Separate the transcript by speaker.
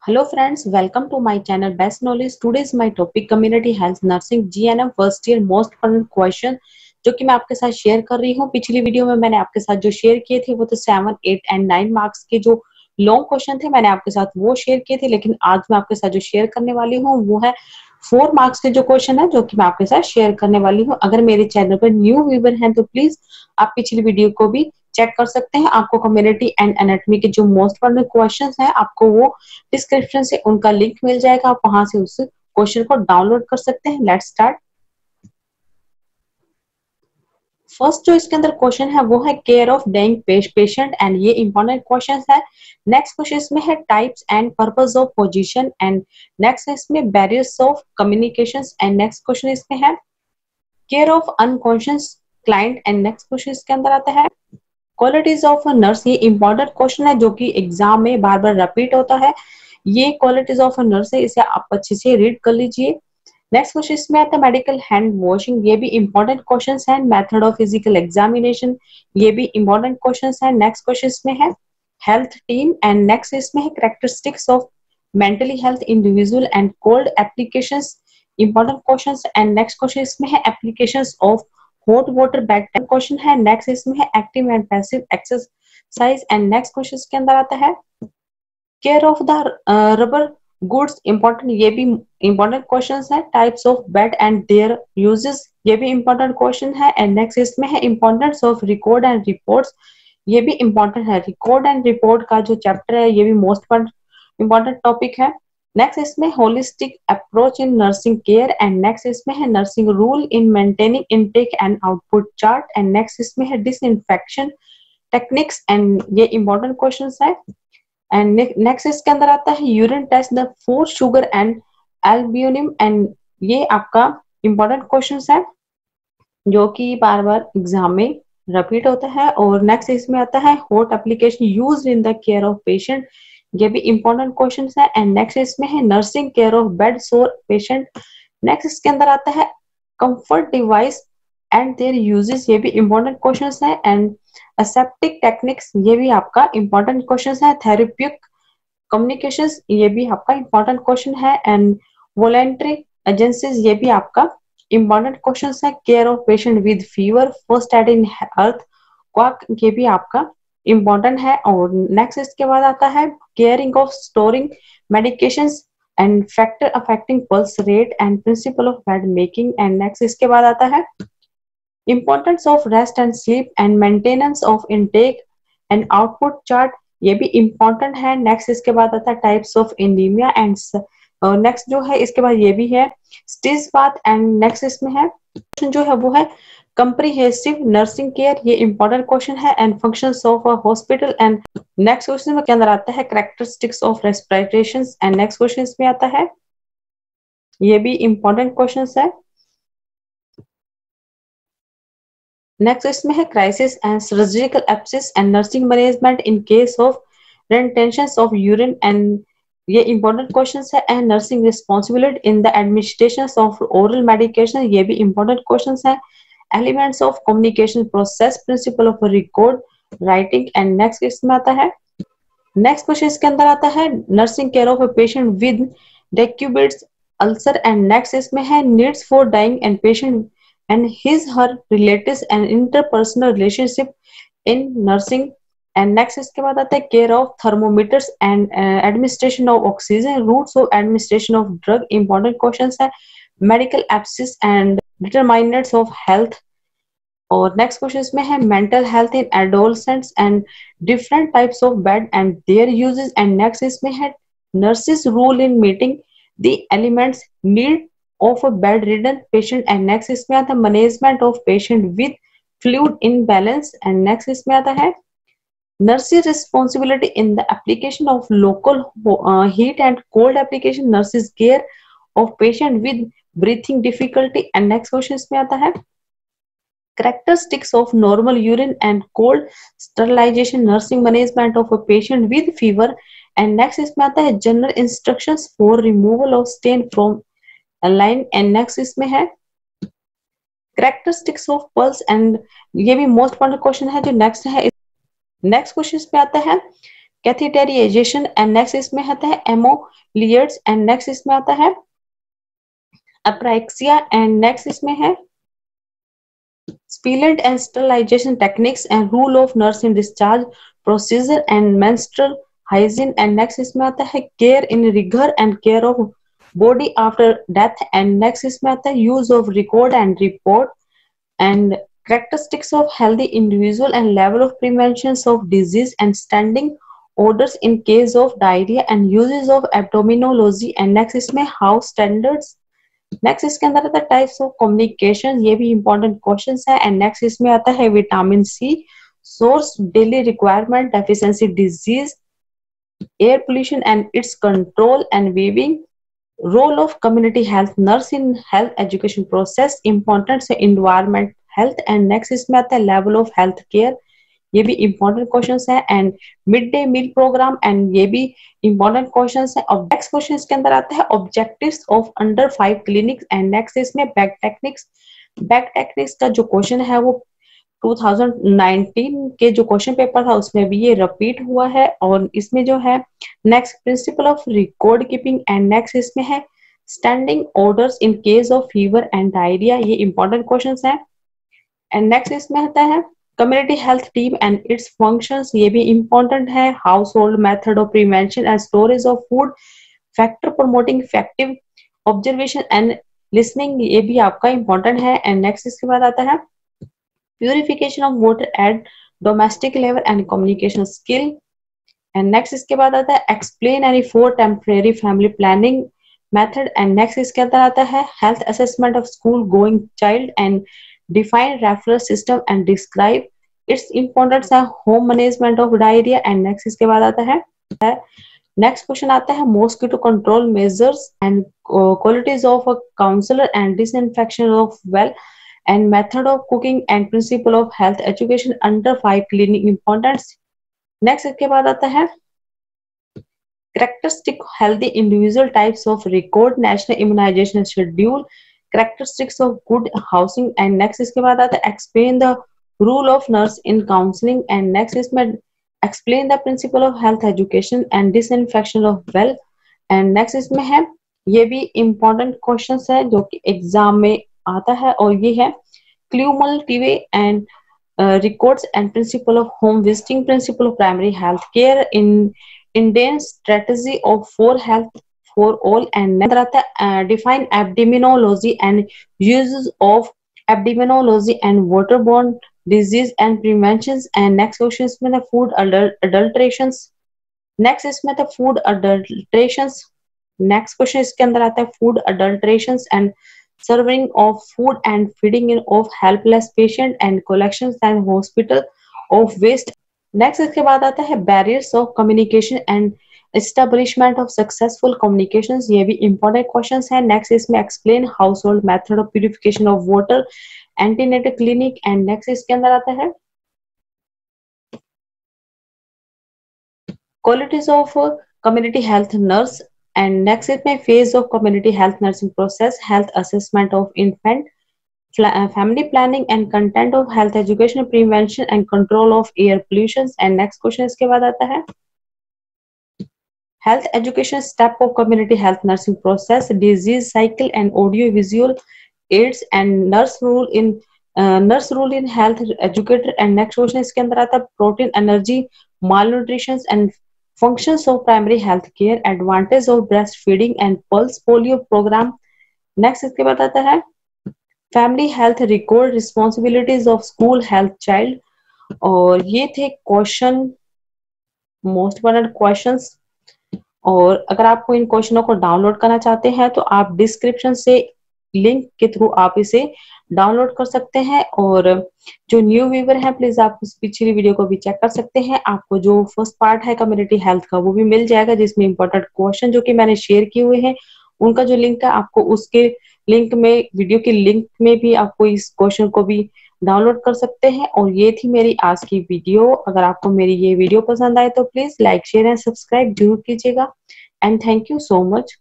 Speaker 1: Hello friends, welcome to my channel Best Knowledge. Today is my topic Community Health Nursing GNM First Year Most Important Question जो कि मैं आपके साथ share कर रही हूँ। पिछली वीडियो में मैंने आपके साथ जो शेयर किए थे वो तो 7, 8 एंड 9 मार्क्स के जो लॉन्ग क्वेश्चन थे मैंने आपके साथ वो शेयर किए थे, लेकिन आज मैं आपके साथ जो शेयर करने वाली हूँ वो है 4 मार्क्स के जो क्वेश्चन है जो कि मैं आपके साथ शेयर करने वाली हूँ। अगर मेरे चैनल पर न्यू व्यूवर हैं तो प्लीज आप पिछली वीडियो को भी चेक कर सकते हैं। आपको कम्युनिटी एंड एनाटॉमी के जो मोस्ट इम्पोर्टेंट क्वेश्चंस हैं आपको वो डिस्क्रिप्शन से उनका लिंक मिल जाएगा, आप वहां से उस क्वेश्चन को डाउनलोड कर सकते हैं। Let's start. फर्स्ट जो इसके अंदर क्वेश्चन है वो है केयर ऑफ डेइंग पेशेंट एंड ये इंपॉर्टेंट क्वेश्चन है। नेक्स्ट क्वेश्चन इसमें है types and purpose of position and next है इसमें barriers of communications and next question इसमें है care of unconscious client and next question इसके अंदर आता है क्वालिटीज ऑफ अ नर्स। ये इंपॉर्टेंट क्वेश्चन है जो कि एग्जाम में बार बार रिपीट होता है। ये क्वालिटीज ऑफ अ नर्स है, इसे आप अच्छे से रीड कर लीजिए। नेक्स्ट क्वेश्चन इसमें आता है मेडिकल हैंड वॉशिंग, ये भी इंपॉर्टेंट क्वेश्चन है। मेथड ऑफ फिजिकल एग्जामिनेशन, ये भी इंपॉर्टेंट क्वेश्चन है। नेक्स्ट क्वेश्चन इसमें है हेल्थ टीम एंड नेक्स्ट इसमें है characteristics of mentally health individual and cold applications, important question. And next question इसमें है applications of hot water bed question है। नेक्स्ट इसमें है active and passive exercise and next question के अंदर आता है care of the rubber goods, important, ये भी इंपॉर्टेंट क्वेश्चन है। Types of bed and there uses, ये भी इंपॉर्टेंट क्वेश्चन है। एंड नेक्स्ट इसमें है importance of record and reports, ये भी इंपॉर्टेंट है। रिकॉर्ड एंड रिपोर्ट का जो चैप्टर है ये भी मोस्ट इंपॉर्टेंट टॉपिक है। नेक्स्ट इसमें holistic approach in nursing care and next इसमें है nursing role in maintaining intake and output chart and next इसमें है डिसइंफेक्शन टेक्निक्स एंड ये इंपॉर्टेंट क्वेश्चन है। एंड नेक्स्ट इसके अंदर आता है urine test the for sugar and albumin and ये आपका इंपॉर्टेंट क्वेश्चन है जो कि बार बार एग्जाम में रिपीट होता है। और नेक्स्ट इसमें आता है hot application used in the care of patient, ये भी इंपॉर्टेंट क्वेश्चन है। एंड नेक्स्ट इसमें है नर्सिंग केयर ऑफ बेड सोर पेशेंट। नेक्स्ट इसके अंदर आता है comfort device and there uses, ये भी इंपॉर्टेंट क्वेश्चन है। एंड एसेप्टिक टेक्निक्स, ये भी आपका इंपॉर्टेंट क्वेश्चन है। थेरेप्यूटिक कम्युनिकेशंस, ये भी आपका इंपॉर्टेंट क्वेश्चन है। एंड वॉलेंटरी एजेंसीज, ये भी आपका इंपॉर्टेंट क्वेश्चन है। Care of patient with fever, first aid in earth quack, ये भी आपका इंपॉर्टेंट है। और नेक्स्ट इसके बाद आता है caring of storing medications and factor affecting pulse rate and principle of bed making and next इसके बाद आता है importance of rest and sleep and maintenance of intake and output chart, ये भी important है। नेक्स्ट इसके बाद आता है types of anaemia and next जो है इसके बाद ये भी है स्टिज बाथ एंड नेक्स्ट इसमें है जो है वो है comprehensive nursing care, ये important question है। And functions of a hospital and next question के अंदर आता है characteristics of respiration and next question इसमें आता है ये भी important questions है। नेक्स्ट इसमें है crisis and surgical abscess and nursing management in case of retention of urine and ये इंपॉर्टेंट क्वेश्चंस है। And nursing responsibility in the administration of oral medication, ये भी इंपॉर्टेंट क्वेश्चंस है। Elements of communication process, principle of record writing and next इसमें आता है next question इसके अंदर आता है nursing care of a patient with decubitus ulcer and next इसमें है needs for dying and patient and his her relatives and interpersonal relationship in nursing and next इसके बाद आता है care of thermometers and administration of oxygen, routes of administration of drug, important questions है। medical abscess and determinants of health और next question इसमें है mental health in adolescents and different types of bed and their uses and next इसमें है nurses role in meeting the elements need of a bedridden patient and next इसमें आता है management of patient with fluid imbalance and next इसमें आता है nurses responsibility in the application of local heat and cold application, nurses care of patient with breathing difficulty and next question इसमें आता है characteristics of normal urine and cold sterilization, nursing management of a patient with fever and next इसमें आता है general instructions for removal of stain from line and next इसमें है characteristics of pulse and ये भी मोस्ट इम्पोर्टेंट क्वेश्चन है जो next है। नेक्स्ट क्वेश्चन पे आता है कैथेटेरियाइजेशन एंड नेक्स्ट इसमें आता है एमोलियर्स एंड नेक्स्ट इसमें आता है अप्राक्सिया एंड नेक्स्ट इसमें है Spelent and sterilization techniques and rule of nurse in discharge procedure and menstrual hygiene and next इसमें आता है care in rigor and care of body after death and next इसमें आता है use of record and report and characteristics of healthy individual and level of prevention of disease and standing orders in case of diarrhea and uses of abdominology and next इसमें house standards next इसके अंदर आता है types of communication, ये भी important questions है and next इसमें आता है vitamin C source daily requirement deficiency disease air pollution and its control and weaving role of community health nurse in health education process importance है environment health and next इसमें आता है level of health care, ये भी important questions है and mid day meal programme and ये भी important questions है। अब नेक्स्ट क्वेश्चन के अंदर आता है objectives of under 5 clinics and next इसमें बैक टेक्निक्स का जो क्वेश्चन है वो 2019 के जो क्वेश्चन पेपर था उसमें भी ये रिपीट हुआ है और इसमें जो है next principle of record keeping and next इसमें है standing orders in case of fever and diarrhoea, ये इंपॉर्टेंट क्वेश्चंस है एंड नेक्स्ट इसमें आता है community health team and it's functions, ये भी इंपॉर्टेंट है house hold method of prevention and storage of food factor promoting effective observation and listening, ये भी आपका इंपॉर्टेंट है एंड नेक्स्ट इसके बाद आता है purification of water at domestic level and communication skill and next इसके बाद आता है explain any 4 temporary family planning method and next इसके अंदर आता है health assessment of school going child and define referral system and describe its importance है home management of diarrhea and next इसके बाद आता है next question आता है mosquito control measures and qualities of a counselor and disinfection of well and method of cooking and principle of health education under 5 clinic importance। next इसके बाद आता है characteristic healthy individual types of record national immunization schedule characteristics of good housing and next इसके बाद आता है explain the role of nurse in counseling and next इसमें explain the principle of health education and disinfection of well and next इसमें है ये भी important questions है जो कि एग्जाम में आता है और ये है cumulative and records and principle of home visiting principle of primary health care in Indian strategy of for health for all and define epidemiology and uses of epidemiology and waterborne disease and preventions and next question इसमें था food adulterations next इसमें था food adulterations next question इसके अंदर आता है food adulterations and serving of food and feeding in of helpless patient and collections and hospital of waste next इसके बाद आता है barriers of communication and establishment of successful communications, ये भी important questions है next इसमें explain household method of purification of water antenatal clinic and next इसके अंदर आता है qualities of community health nurse and next इसमें phase of community health nursing process health assessment of infant family planning and content of health education prevention and control of air pollution and next question इसके बाद आता है health education step of community health nursing process disease cycle and audio visual aids and nurse role in health educator and next question इसके अंदर आता है protein energy malnutrition and functions of primary health care advantage of breastfeeding and pulse polio program next इसके बाद आता है family health record responsibilities of school health child और ये थे क्वेश्चन मोस्ट इम्पोर्टेंट क्वेश्चंस और अगर आपको इन क्वेश्चनों को डाउनलोड करना चाहते हैं तो आप डिस्क्रिप्शन से लिंक के थ्रू आप इसे डाउनलोड कर सकते हैं और जो न्यू व्यूअर है प्लीज आप उस पिछली वीडियो को भी चेक कर सकते हैं। आपको जो फर्स्ट पार्ट है कम्युनिटी हेल्थ का वो भी मिल जाएगा जिसमें इंपॉर्टेंट क्वेश्चन जो कि मैंने शेयर किए हुए हैं उनका जो लिंक है आपको उसके लिंक में वीडियो के लिंक में भी आपको इस क्वेश्चन को भी डाउनलोड कर सकते हैं। और ये थी मेरी आज की वीडियो। अगर आपको मेरी ये वीडियो पसंद आए तो please like share and subscribe जरूर कीजिएगा and thank you so much.